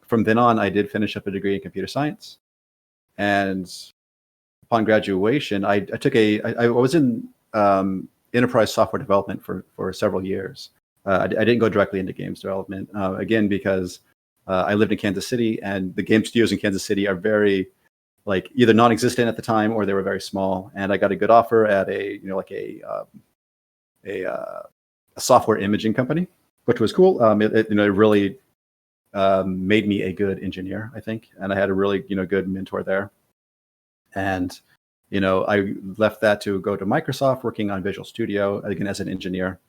A: from then on, I did finish up a degree in computer science. And upon graduation, I was in enterprise software development for several years. I didn't go directly into games development, again, because I lived in Kansas City, and the game studios in Kansas City are very like either non-existent at the time, or they were very small. And I got a good offer at a software imaging company, which was cool. It really made me a good engineer, I think, and I had a really good mentor there. And I left that to go to Microsoft, working on Visual Studio again as an engineer.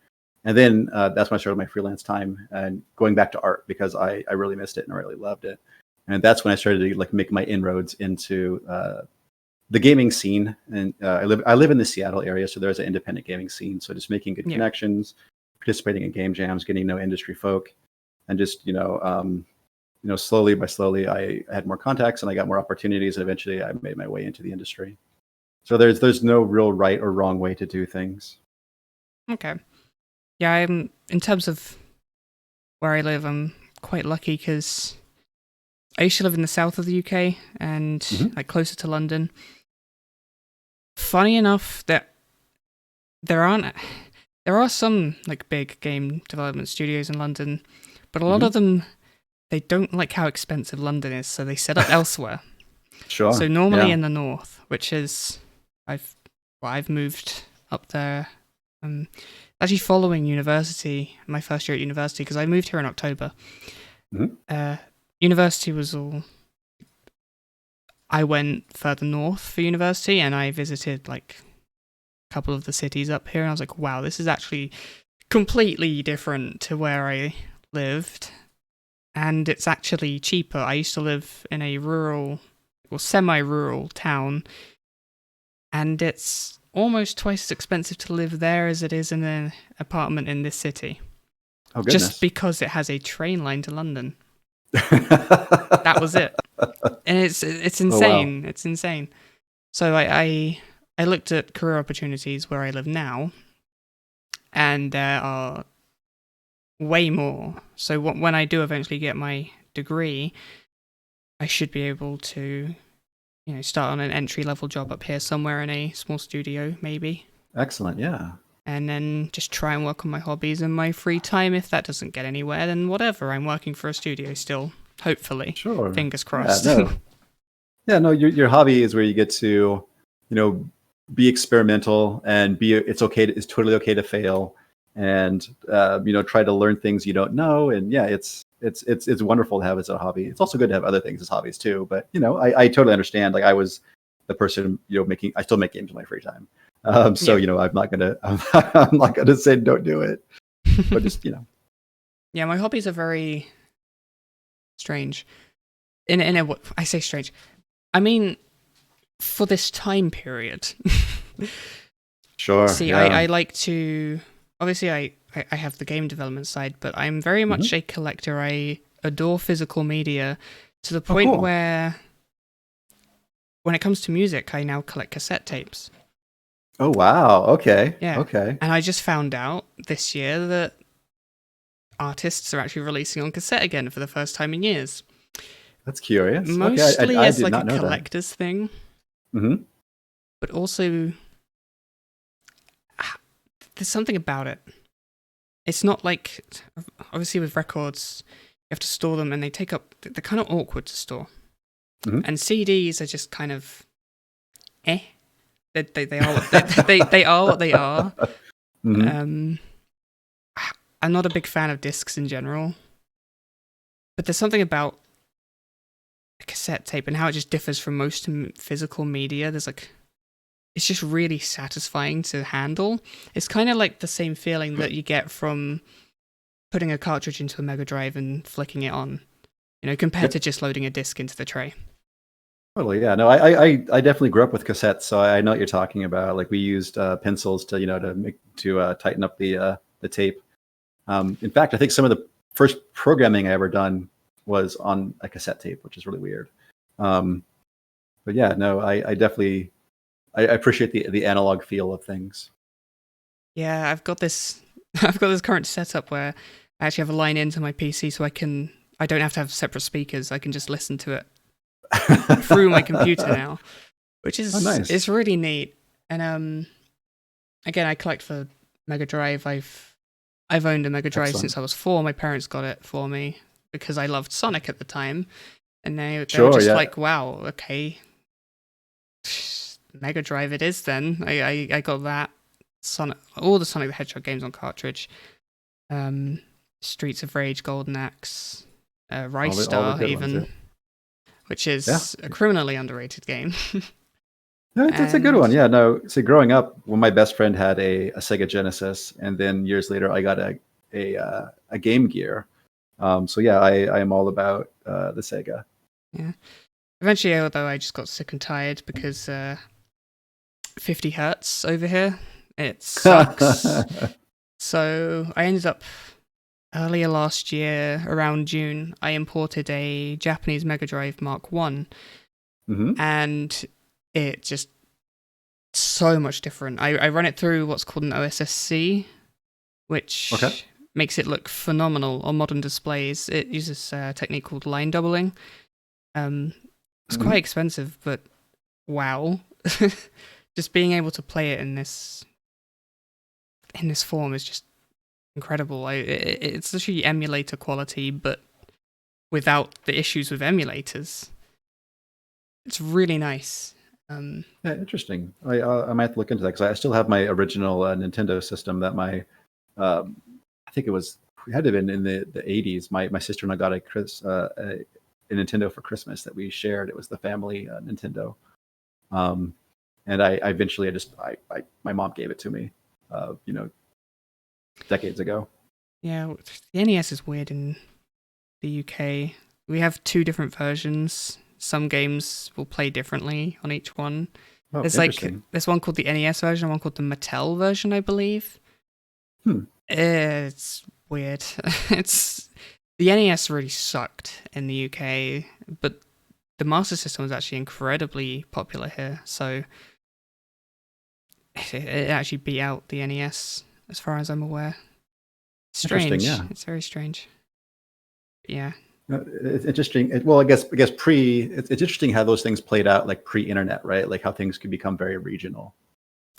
A: And then that's when I started my freelance time and going back to art, because I really missed it and I really loved it. And that's when I started to like make my inroads into the gaming scene. And I live in the Seattle area, so there's an independent gaming scene. So just making good connections, participating in game jams, getting to know industry folk, and just slowly by slowly, I had more contacts and I got more opportunities, and eventually I made my way into the industry. So there's no real right or wrong way to do things.
B: Okay. Yeah, I'm in terms of where I live, I'm quite lucky because I used to live in the south of the UK and like closer to London. Funny enough that there are some like big game development studios in London, but a lot of them, they don't like how expensive London is, so they set up elsewhere.
A: Sure.
B: So normally in the north, which is I've moved up there. Actually, following university, my first year at university, because I moved here in October. University was all. I went further north for university, and I visited like a couple of the cities up here, and I was like, wow, this is actually completely different to where I lived. And it's actually cheaper. I used to live in a rural or semi-rural town, and it's almost twice as expensive to live there as it is in an apartment in this city.
A: Oh, goodness.
B: Just because it has a train line to London. That was it. And it's insane.
A: Oh, wow.
B: It's insane. So I looked at career opportunities where I live now, and there are way more. So when I do eventually get my degree, I should be able to start on an entry-level job up here somewhere in a small studio, maybe.
A: Excellent, yeah.
B: And then just try and work on my hobbies in my free time. If that doesn't get anywhere, then whatever. I'm working for a studio still, hopefully.
A: Sure.
B: Fingers crossed.
A: Your hobby is where you get to, be experimental and it's totally okay to fail, and try to learn things you don't know. And yeah, it's wonderful to have as a hobby. It's also good to have other things as hobbies too. But I totally understand. Like I was the person I still make games in my free time. I'm not gonna say don't do it, but just
B: Yeah, my hobbies are very strange. I say strange. I mean, for this time period.
A: Sure.
B: See,
A: yeah.
B: I like to. Obviously, I have the game development side, but I'm very much a collector. I adore physical media to the point where, when it comes to music, I now collect cassette tapes.
A: Oh, wow. Okay.
B: Yeah.
A: Okay.
B: And I just found out this year that artists are actually releasing on cassette again for the first time in years.
A: That's curious.
B: Mostly
A: I
B: as
A: did
B: like
A: not
B: a
A: know
B: collector's thing. But also, there's something about it. It's not like, obviously with records, you have to store them and they're kind of awkward to store. And CDs are just kind of They are what they are. I'm not a big fan of discs in general, but there's something about a cassette tape and how it just differs from most physical media. It's just really satisfying to handle. It's kind of like the same feeling that you get from putting a cartridge into a Mega Drive and flicking it on, compared to just loading a disc into the tray.
A: Totally, yeah. No, I definitely grew up with cassettes, so I know what you're talking about. Like we used pencils to tighten up the tape. In fact, I think some of the first programming I ever done was on a cassette tape, which is really weird. But yeah, no, I definitely I appreciate the analog feel of things.
B: Yeah, I've got this current setup where I actually have a line into my PC so I can I don't have to have separate speakers. I can just listen to it through my computer now, which is
A: nice.
B: it's really neat. And again, I collect for Mega Drive. I've owned a Mega Drive
A: Excellent.
B: since I was 4. My parents got it for me because I loved Sonic at the time, and they were
A: Sure,
B: just
A: yeah.
B: like, "Wow, okay, Mega Drive it is." Then I got that Sonic, all the Sonic the Hedgehog games on cartridge, Streets of Rage, Golden Axe, Rice
A: All the
B: Star,
A: good ones,
B: even,
A: yeah.
B: which is
A: Yeah.
B: a criminally underrated game.
A: No, it's a good
B: And
A: one. Yeah, no. So growing up, when my best friend had a Sega Genesis, and then years later I got a Game Gear. So yeah, I am all about the Sega.
B: yeah, eventually, although I just got sick and tired because 50 hertz over here, it sucks. So I ended up earlier last year, around June, I imported a Japanese Mega Drive Mark 1,
A: Hmm.
B: and it just so much different. I run it through what's called an OSSC, which
A: Okay.
B: makes it look phenomenal on modern displays. It uses a technique called line doubling. It's quite expensive, but wow. Just being able to play it in this form is just incredible. It's literally emulator quality, but without the issues with emulators. It's really nice.
A: Yeah, interesting. I might have to look into that because I still have my original Nintendo system that I think it had to have been in the 80s. My sister and I got a Nintendo for Christmas that we shared. It was the family Nintendo. And I eventually my mom gave it to me, decades ago.
B: Yeah, the NES is weird in the UK. We have 2 different versions. Some games will play differently on each one.
A: Oh,
B: There's one called the NES version, one called the Mattel version, I believe. It's weird. The NES really sucked in the UK, but the Master System was actually incredibly popular here, so it actually beat out the NES as far as I'm aware. Strange.
A: Interesting, yeah.
B: It's very strange. Yeah.
A: It's interesting. Well, I guess it's interesting how those things played out like pre-internet, right? Like how things could become very regional.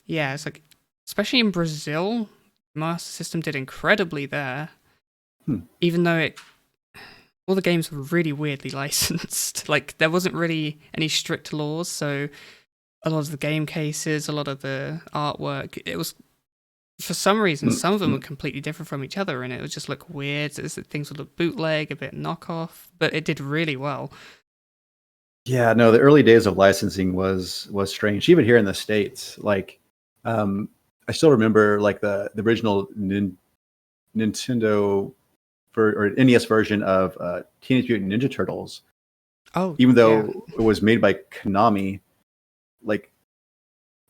B: Yeah, it's like, especially in Brazil, Master System did incredibly there. Even though all the games were really weirdly licensed. Like, there wasn't really any strict laws, so a lot of the game cases, a lot of the artwork, it was, for some reason, some of them were completely different from each other, and it would just look weird. Things would look bootleg, a bit knockoff, but it did really well.
A: Yeah, no, the early days of licensing was strange. Even here in the States, like, I still remember like the original Nintendo or NES version of Teenage Mutant Ninja Turtles.
B: Oh,
A: even though
B: yeah.
A: it was made by Konami, like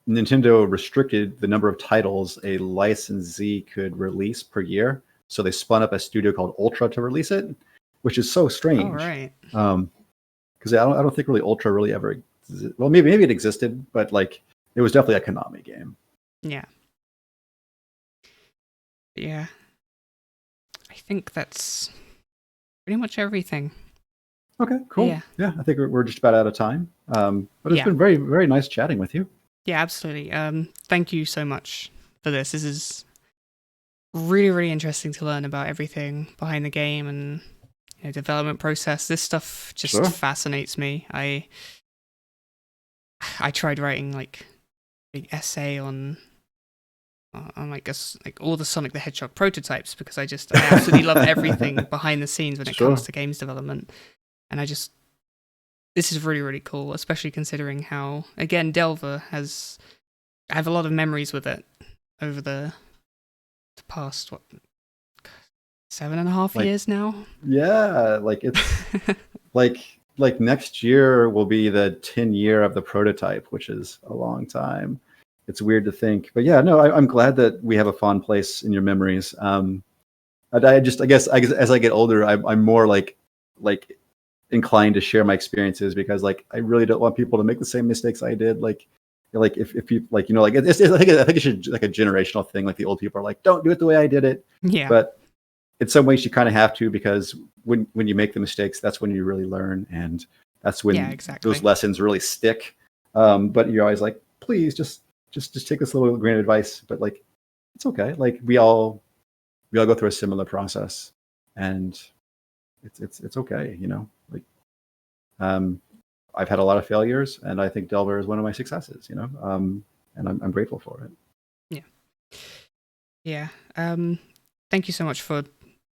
A: Nintendo restricted the number of titles a licensee could release per year. So they spun up a studio called Ultra to release it, which is so strange.
B: Oh, right.
A: Because I don't think really Ultra really ever. Well, maybe it existed, but like it was definitely a Konami game.
B: Yeah. Yeah. I think that's pretty much everything.
A: Okay, cool. Yeah, I think we're just about out of time. But it's been very, very nice chatting with you.
B: Yeah, absolutely. Thank you so much for this. This is really, really interesting to learn about everything behind the game and development process. This stuff just fascinates me. I tried writing like a big essay on like all the Sonic the Hedgehog prototypes because I absolutely love everything behind the scenes when it comes to games development. And this is really, really cool, especially considering how, again, Delver I have a lot of memories with it over the past, 7.5 years now?
A: Yeah, like it's like next year will be the 10-year of the prototype, which is a long time. It's weird to think, but yeah, no, I'm glad that we have a fond place in your memories. I guess as I get older, I'm more like inclined to share my experiences because like I really don't want people to make the same mistakes I did. Like if people like I think it should like a generational thing. Like the old people are like, don't do it the way I did it.
B: Yeah.
A: But in some ways you kind of have to, because when you make the mistakes, that's when you really learn, and that's when
B: exactly.
A: those lessons really stick. But you're always like, please just take this little grain of advice. But like, it's okay. Like we all go through a similar process, and it's okay. Like I've had a lot of failures, and I think Delver is one of my successes. And I'm grateful for it.
B: Yeah. Thank you so much for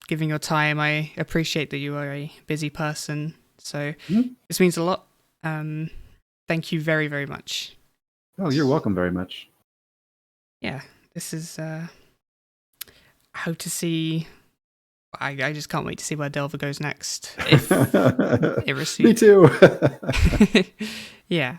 B: giving your time. I appreciate that you are a busy person, so this means a lot. Thank you very, very much.
A: Oh, you're welcome very much.
B: Yeah, this is. I hope to see. I just can't wait to see where Delver goes next. If it receives.
A: Me too.
B: Yeah.